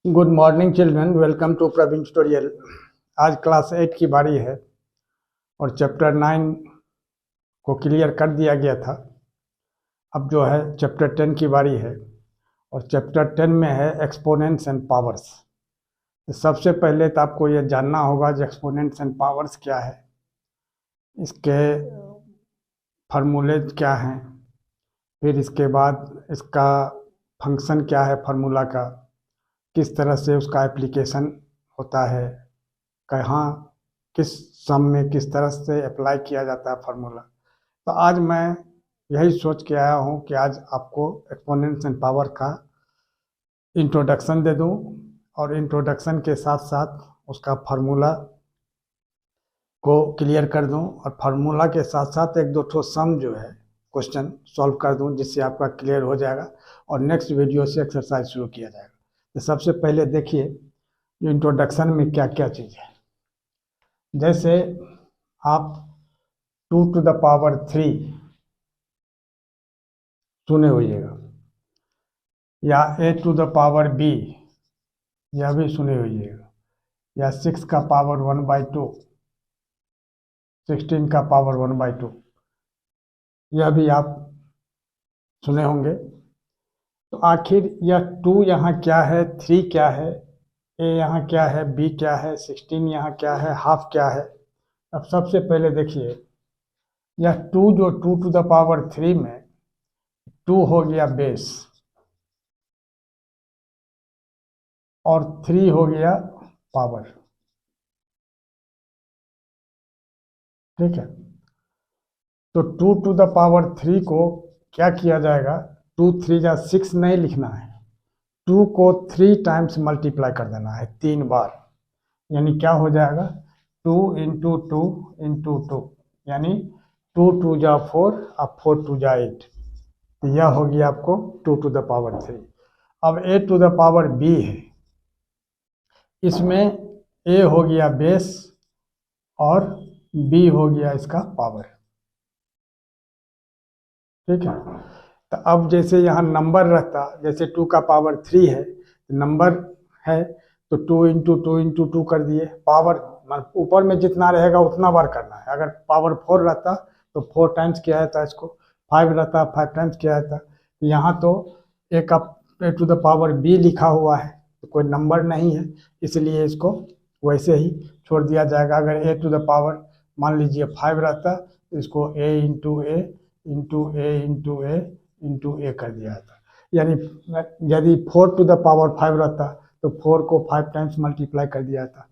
Good morning children, welcome to Praveen tutorial. आज class 8 की बारी है और चैप्टर 9 को क्लियर कर दिया गया था। अब जो है चैप्टर 10 की बारी है और चैप्टर 10 में है एक्सपोनेंट्स एंड पावर्स। तो सबसे पहले तो आपको ये जानना होगा कि एक्सपोनेंट्स एंड पावर्स क्या है, इसके फार्मूले क्या हैं, फिर इसके बाद इसका फंक्शन क्या है, फार्मूला का किस तरह से उसका एप्लीकेशन होता है, कहाँ किस सम में किस तरह से अप्लाई किया जाता है फार्मूला। तो आज मैं यही सोच के आया हूँ कि आज आपको एक्सपोनेंट्स एंड पावर का इंट्रोडक्शन दे दूँ और इंट्रोडक्शन के साथ साथ उसका फार्मूला को क्लियर कर दूँ और फार्मूला के साथ साथ एक दो ठो सम जो है क्वेश्चन सॉल्व कर दूँ, जिससे आपका क्लियर हो जाएगा और नेक्स्ट वीडियो से एक्सरसाइज शुरू किया जाएगा। तो सबसे पहले देखिए इंट्रोडक्शन में क्या क्या चीज़ है। जैसे आप 2 to the power 3 सुने होइएगा, या a to the power b यह भी सुने होइएगा, या 6 का पावर 1/2, 16 का पावर 1/2 यह भी आप सुने होंगे। तो आखिर यह 2 यहाँ क्या है, 3 क्या है, a यहाँ क्या है, b क्या है, 16 यहाँ क्या है, हाफ क्या है। अब सबसे पहले देखिए यह 2 जो 2 to the power 3 में 2 हो गया बेस और 3 हो गया पावर, ठीक है। तो 2 to the power 3 को क्या किया जाएगा, 2 3 या 6 नहीं लिखना है, 2 को 3 टाइम्स मल्टीप्लाई कर देना है, 3 बार। यानी क्या हो जाएगा, 2 इंटू 2 इंटू 2, यानी 2 2 जा 4 और 4 2 जा 8। तो यह हो गया आपको 2 to the power 3। अब a to the power b है, इसमें a हो गया बेस और b हो गया इसका पावर, ठीक है। तो अब जैसे यहाँ नंबर रहता, जैसे 2 का पावर 3 है, नंबर है तो 2 इंटू 2 इंटू 2 कर दिए, पावर ऊपर में जितना रहेगा उतना बार करना है। अगर पावर 4 रहता तो 4 टाइम्स किया जाता, इसको 5 रहता 5 टाइम्स किया जाता। यहाँ तो a to the power b लिखा हुआ है तो कोई नंबर नहीं है, इसलिए इसको वैसे ही छोड़ दिया जाएगा। अगर a टू द पावर मान लीजिए 5 रहता तो इसको a into A into A into A into A कर दिया जाता। यानी यदि 4 टू द पावर 5 रहता तो 4 को 5 टाइम्स मल्टीप्लाई कर दिया जाता,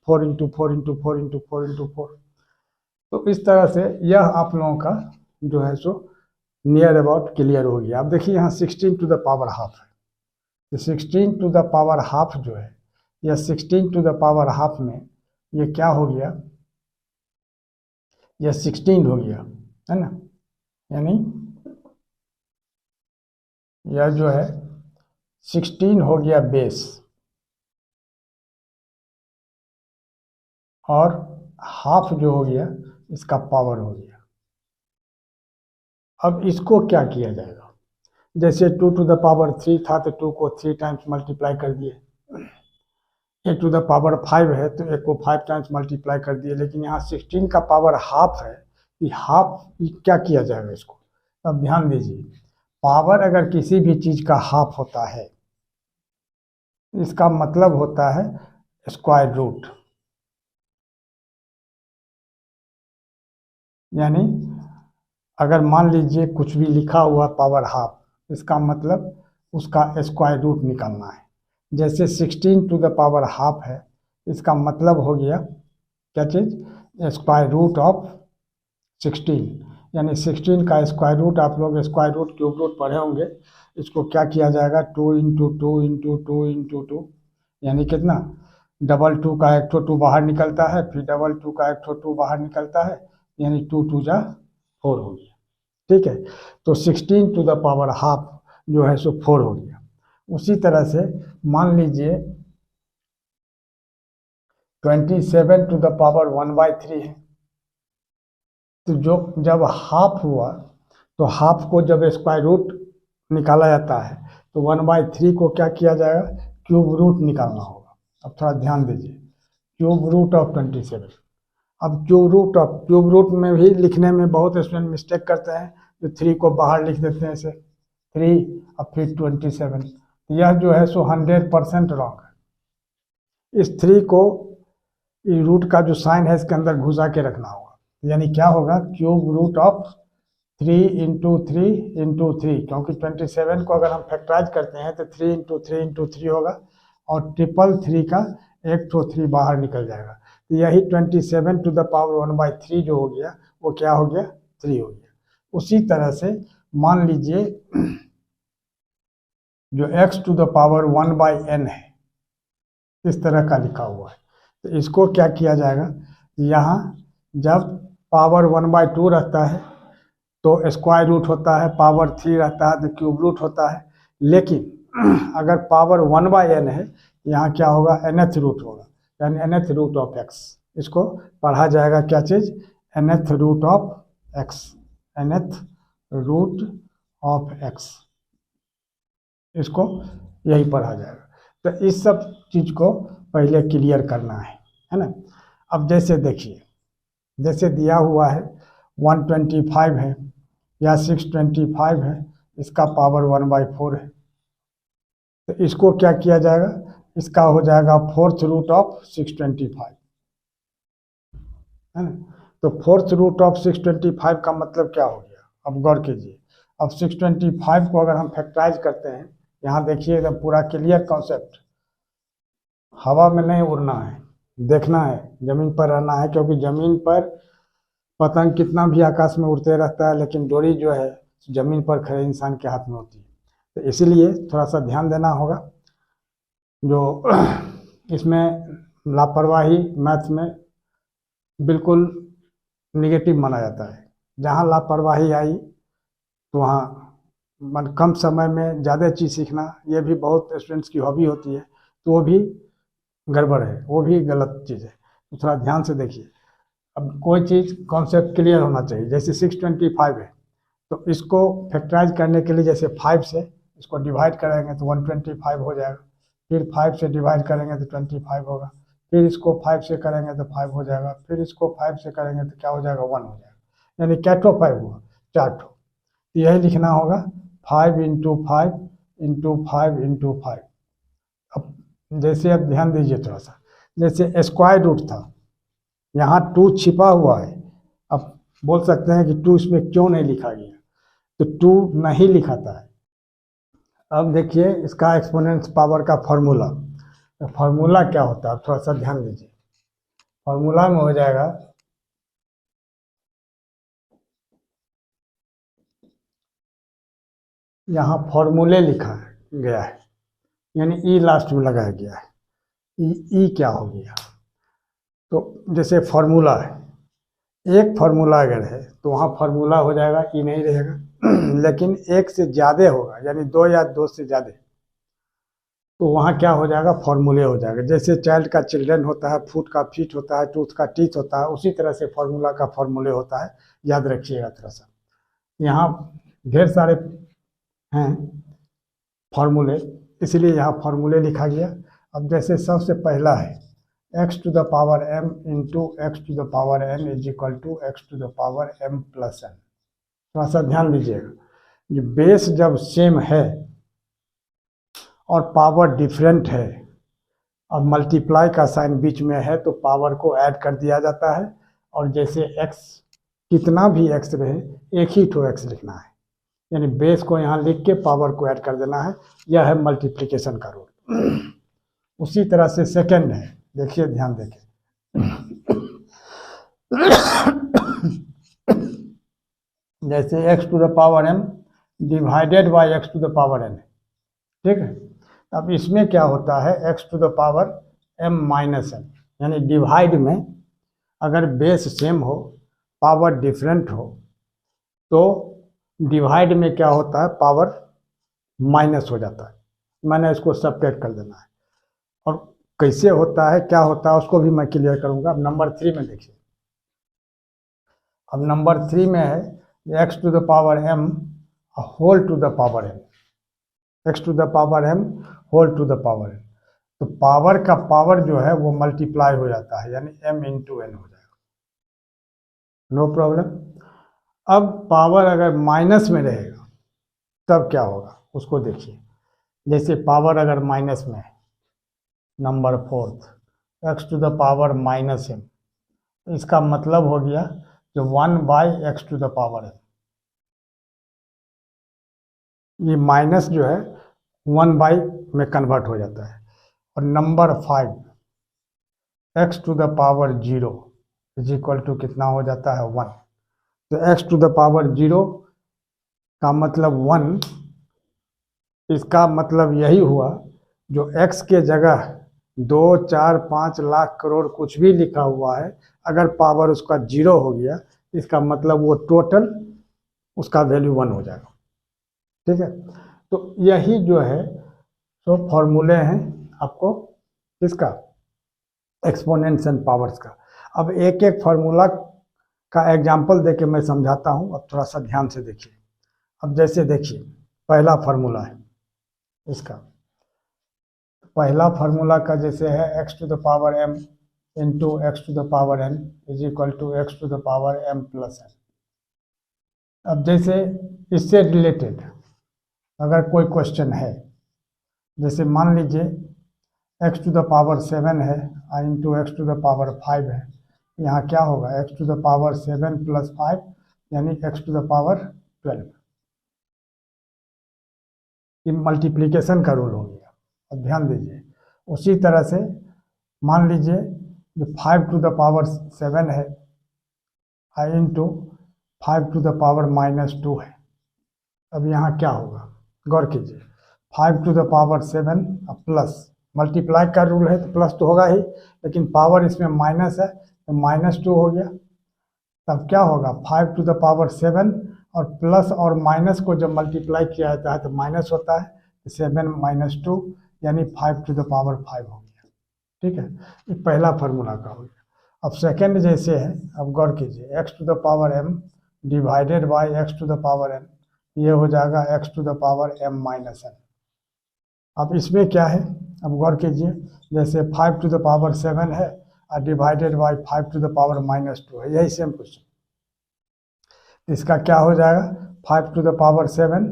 4 इंटू 4 इंटू 4 इंटू 4 इंटू 4। तो इस तरह से यह आप लोगों का जो है सो नियर अबाउट क्लियर हो गया। अब देखिए यहाँ 16 टू द पावर हाफ है, तो 16 टू द पावर हाफ जो है, यह 16 टू द पावर हाफ में ये क्या हो गया, यह 16 हो गया, है ना। यानी यह जो है 16 हो गया बेस और हाफ जो हो गया इसका पावर हो गया। अब इसको क्या किया जाएगा, जैसे 2 टू द पावर 3 था तो 2 को 3 टाइम्स मल्टीप्लाई कर दिए, a टू द पावर 5 है तो a को 5 टाइम्स मल्टीप्लाई कर दिए। लेकिन यहाँ 16 का पावर हाफ है, ये हाफ क्या किया जाएगा इसको। अब ध्यान दीजिए, पावर अगर किसी भी चीज का हाफ होता है इसका मतलब होता है स्क्वायर रूट। यानी अगर मान लीजिए कुछ भी लिखा हुआ पावर हाफ, इसका मतलब उसका स्क्वायर रूट निकालना है। जैसे 16 टू द पावर हाफ है, इसका मतलब हो गया क्या चीज़, स्क्वायर रूट ऑफ 16। यानी 16 का स्क्वायर रूट, आप लोग स्क्वायर रूट क्यूब रूट पढ़े होंगे, इसको क्या किया जाएगा, 2 इंटू 2 इंटू 2 इंटू 2, यानी कितना, डबल 2 का एक ठो 2 बाहर निकलता है, फिर डबल 2 का एक ठो 2 बाहर निकलता है, यानी 2 2 जा 4 हो गया, ठीक है। तो 16 टू द पावर हाफ जो है सो 4 हो गया। उसी तरह से मान लीजिए 27 टू द पावर 1/3 है, तो जो जब हाफ हुआ तो हाफ को जब स्क्वायर रूट निकाला जाता है तो 1/3 को क्या किया जाएगा, क्यूब रूट निकालना होगा। अब थोड़ा ध्यान दीजिए, क्यूब रूट ऑफ 27। अब क्यूब रूट में भी लिखने में बहुत स्टूडेंट मिस्टेक करते हैं, जो 3 को बाहर लिख देते हैं ऐसे 3 और फिर 27। यह जो है सो 100% रॉन्ग है। इस 3 को रूट का जो साइन है इसके अंदर घुसा के रखना होगा, यानी क्या होगा, cube root of 3 into 3 into 3, क्योंकि 27 को अगर हम फैक्टराइज करते हैं तो 3 इंटू 3 इंटू 3 होगा और 333 का एक तो 3 बाहर निकल जाएगा। तो यही 27 टू द पावर 1/3 जो हो गया वो क्या हो गया, 3 हो गया। उसी तरह से मान लीजिए जो x to the power 1/n है, इस तरह का लिखा हुआ है, तो इसको क्या किया जाएगा, यहाँ जब पावर 1/2 रहता है तो स्क्वायर रूट होता है, पावर 3 रहता है तो क्यूब रूट होता है। लेकिन अगर पावर 1/n है, यहाँ क्या होगा, nth रूट होगा, यानी nth रूट ऑफ x। इसको पढ़ा जाएगा क्या चीज़, nth root of x, nth root of x, इसको यही पढ़ा जाएगा। तो इस सब चीज़ को पहले क्लियर करना है ना। अब जैसे देखिए, जैसे दिया हुआ है 125 है या 625 है, इसका पावर 1/4 है, तो इसको क्या किया जाएगा, इसका हो जाएगा 4th रूट ऑफ 625, है ना। तो 4th रूट ऑफ 625 का मतलब क्या हो गया, अब गौर कीजिए। अब 625 को अगर हम फैक्टराइज करते हैं, यहाँ देखिए एकदम पूरा क्लियर कॉन्सेप्ट, हवा में नहीं उड़ना है, देखना है, ज़मीन पर रहना है, क्योंकि ज़मीन पर पतंग कितना भी आकाश में उड़ते रहता है, लेकिन डोरी जो है ज़मीन पर खड़े इंसान के हाथ में होती है। तो इसीलिए थोड़ा सा ध्यान देना होगा। जो इसमें लापरवाही मैथ में बिल्कुल निगेटिव माना जाता है। जहाँ लापरवाही आई तो वहाँ कम समय में ज़्यादा चीज़ सीखना, ये भी बहुत स्टूडेंट्स की हॉबी होती है, तो वो भी गड़बड़ है, वो भी गलत चीज़ है। तो थोड़ा ध्यान से देखिए। अब कोई चीज़ कॉन्सेप्ट क्लियर होना चाहिए। जैसे 625 है, तो इसको फैक्टराइज करने के लिए जैसे 5 से इसको डिवाइड करेंगे तो 125 हो जाएगा, फिर 5 से डिवाइड करेंगे तो 25 होगा, फिर इसको 5 से करेंगे तो 5 हो जाएगा, फिर इसको 5 से करेंगे तो क्या हो जाएगा, 1 हो जाएगा। यानी क्या ठो 5 हुआ, 4 ठो। तो यही लिखना होगा 5 इंटू 5 इंटू 5 इंटू 5। अब जैसे अब ध्यान दीजिए थोड़ा सा, जैसे स्क्वायर रूट था, यहाँ 2 छिपा हुआ है। अब बोल सकते हैं कि 2 इसमें क्यों नहीं लिखा गया, तो 2 नहीं लिखाता है। अब देखिए इसका एक्सपोनेंट्स पावर का फॉर्मूला, तो फॉर्मूला क्या होता है, थोड़ा सा ध्यान दीजिए। फॉर्मूला में हो जाएगा यहाँ फॉर्मूले लिखा गया है, यानी ई लास्ट में लगाया गया है। ई क्या हो गया, तो जैसे फॉर्मूला है, एक फार्मूला अगर है तो वहाँ फार्मूला हो जाएगा, ई नहीं रहेगा। लेकिन एक से ज़्यादा होगा, यानी 2 या 2 से ज़्यादा, तो वहाँ क्या हो जाएगा, फार्मूले हो जाएगा। जैसे चाइल्ड का चिल्ड्रन होता है, फूट का फीट होता है, टूथ का टीथ होता है, उसी तरह से फार्मूला का फार्मूले होता है। याद रखिएगा थोड़ा सा, यहाँ ढेर सारे हैं फार्मूले, इसलिए यहाँ फार्मूले लिखा गया। अब जैसे सबसे पहला है x to the power m into x to the power n is equal to x to the power m plus n। थोड़ा सा ध्यान दीजिएगा, जो बेस जब सेम है और पावर डिफरेंट है और मल्टीप्लाई का साइन बीच में है, तो पावर को ऐड कर दिया जाता है। और जैसे x कितना भी x रहे, एक ही ठो x लिखना है, यानी बेस को यहाँ लिख के पावर को ऐड कर देना है। यह है मल्टीप्लिकेशन का रूल। उसी तरह से सेकंड है, देखिए ध्यान देखिए। जैसे x to the power m divided by x to the power n, ठीक है। अब इसमें क्या होता है, x to the power m minus n, यानी डिवाइड में अगर बेस सेम हो, पावर डिफरेंट हो, तो डिवाइड में क्या होता है, पावर माइनस हो जाता है। मैंने इसको सब्ट्रैक्ट कर देना है। और कैसे होता है, क्या होता है, उसको भी मैं क्लियर करूंगा। अब नंबर 3 में देखिए, अब नंबर 3 में है x to the power m whole to the power n, x to the power m whole to the power n। तो पावर का पावर जो है वो मल्टीप्लाई हो जाता है, यानी m इंटू n हो जाएगा, नो प्रॉब्लम। अब पावर अगर माइनस में रहेगा तब क्या होगा उसको देखिए। जैसे पावर अगर माइनस में है, number fourth x to the power minus m, इसका मतलब हो गया जो 1/x to the power m, ये माइनस जो है 1 में कन्वर्ट हो जाता है। और number 5 x to the power 0 is equal to कितना हो जाता है 1। तो x टू द पावर 0 का मतलब 1, इसका मतलब यही हुआ जो x के जगह 2, 4, 5 लाख करोड़ कुछ भी लिखा हुआ है, अगर पावर उसका 0 हो गया इसका मतलब वो टोटल उसका वैल्यू 1 हो जाएगा। ठीक है, तो यही जो है तो फॉर्मूले हैं आपको किसका, एक्सपोनेंट्स एंड पावर्स का। अब एक एक फार्मूला का एग्जांपल देके मैं समझाता हूँ, अब थोड़ा सा ध्यान से देखिए। अब जैसे देखिए पहला फार्मूला है इसका, पहला फार्मूला का जैसे है x to the power m into x to the power n is equal to x to the power m plus n। अब जैसे इससे रिलेटेड अगर कोई क्वेश्चन है, जैसे मान लीजिए x टू द पावर 7 है into x to the power 5 है, यहाँ क्या होगा x to the power 7 plus 5 यानी x टू द पावर 12, ये मल्टीप्लिकेशन का रूल हो गया। अब ध्यान दीजिए उसी तरह से मान लीजिए जो 5 टू द पावर 7 है इंटू 5 टू द पावर -2 है। अब यहाँ क्या होगा गौर कीजिए, 5 to the power 7 plus multiply का रूल है तो प्लस तो होगा ही, लेकिन पावर इसमें माइनस है तो -2 हो गया। तब क्या होगा 5 टू द पावर 7 और प्लस और माइनस को जब मल्टीप्लाई किया जाता है तो माइनस होता है, तो 7 - 2 यानी 5 टू द पावर 5 हो गया। ठीक है, ये पहला फार्मूला का हो गया। अब सेकंड जैसे है, अब गौर कीजिए x to the power m divided by x to the power n, ये हो जाएगा x to the power m minus n। अब इसमें क्या है, अब गौर कीजिए जैसे 5 टू द पावर 7 है और divided by 5 to the power -2 है, यही सेम क्वेश्चन। इसका क्या हो जाएगा 5 टू द पावर 7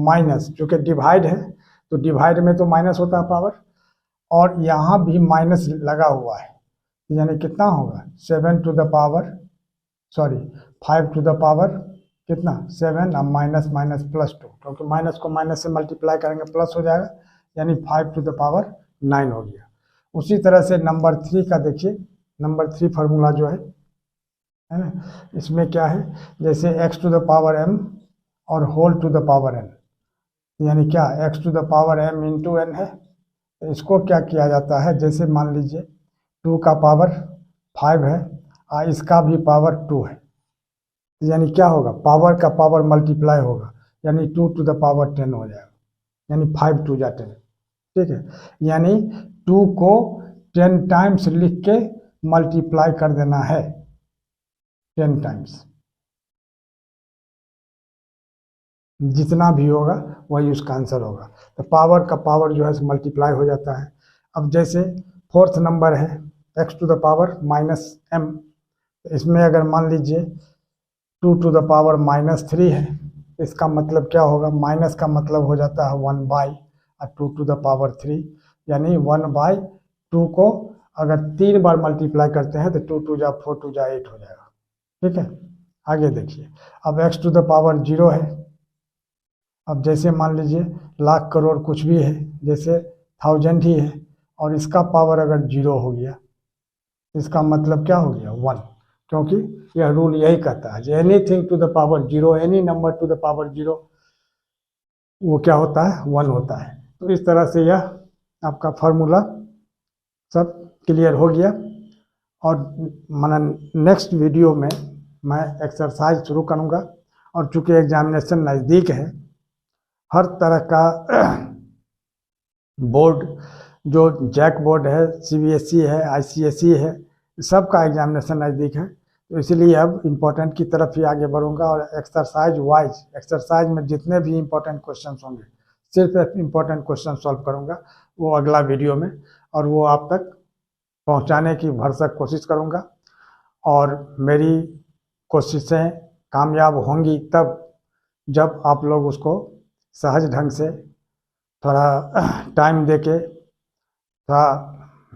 माइनस, चूँकि डिवाइड है तो डिवाइड में तो माइनस होता है पावर, और यहाँ भी माइनस लगा हुआ है, यानी कितना होगा 7 to the power 5 to the power कितना 7 और माइनस माइनस +2, क्योंकि माइनस को माइनस से मल्टीप्लाई करेंगे प्लस हो जाएगा, यानी 5 टू द पावर 9 हो गया। उसी तरह से नंबर 3 का देखिए, नंबर 3 फार्मूला जो है ना, इसमें क्या है जैसे x to the power m और whole to the power n, यानी क्या x to the power m into n है। तो इसको क्या किया जाता है, जैसे मान लीजिए 2 का पावर 5 है और इसका भी पावर 2 है, यानी क्या होगा पावर का पावर मल्टीप्लाई होगा, यानी 2 टू द पावर 10 हो जाएगा, यानी 5 2 जा 10। ठीक है, यानी 2 को 10 टाइम्स लिख के मल्टीप्लाई कर देना है 10 टाइम्स, जितना भी होगा वही उसका आंसर होगा। तो पावर का पावर जो है मल्टीप्लाई हो जाता है। अब जैसे फोर्थ नंबर है x to the power -m, इसमें अगर मान लीजिए 2 टू द पावर -3 है, इसका मतलब क्या होगा, माइनस का मतलब हो जाता है 1/2 टू द पावर 3, यानी 1/2 को अगर 3 बार मल्टीप्लाई करते हैं तो 2 2 जा 4 2 जा 8 हो जाएगा। ठीक है, आगे देखिए अब x टू द पावर 0 है। अब जैसे मान लीजिए लाख करोड़ कुछ भी है, जैसे 1000 ही है, और इसका पावर अगर 0 हो गया, इसका मतलब क्या हो गया 1, क्योंकि यह रूल यही कहता है anything to the power 0, any number to the power 0 वो क्या होता है 1 होता है। तो इस तरह से यह आपका फार्मूला सब क्लियर हो गया। और माना नेक्स्ट वीडियो में मैं एक्सरसाइज शुरू करूँगा, और चूँकि एग्जामिनेशन नज़दीक है, हर तरह का बोर्ड जो जैक बोर्ड है, CBSE है, ICSE है, सबका एग्जामिनेशन नज़दीक है, तो इसीलिए अब इम्पोर्टेंट की तरफ ही आगे बढ़ूंगा। और एक्सरसाइज में जितने भी इम्पोर्टेंट क्वेश्चंस होंगे सिर्फ इम्पोर्टेंट क्वेश्चन सॉल्व करूंगा, वो अगला वीडियो में। और वो आप तक पहुंचाने की भरसक कोशिश करूंगा। और मेरी कोशिशें कामयाब होंगी तब जब आप लोग उसको सहज ढंग से थोड़ा टाइम देके थोड़ा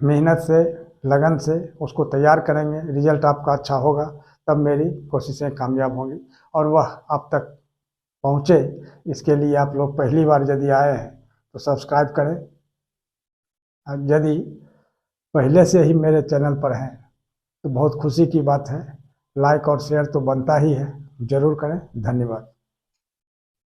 मेहनत से लगन से उसको तैयार करेंगे, रिजल्ट आपका अच्छा होगा, तब मेरी कोशिशें कामयाब होंगी और वह आप तक पहुँचे। इसके लिए आप लोग पहली बार यदि आए हैं तो सब्सक्राइब करें। यदि पहले से ही मेरे चैनल पर हैं तो बहुत खुशी की बात है। लाइक और शेयर तो बनता ही है, ज़रूर करें। धन्यवाद।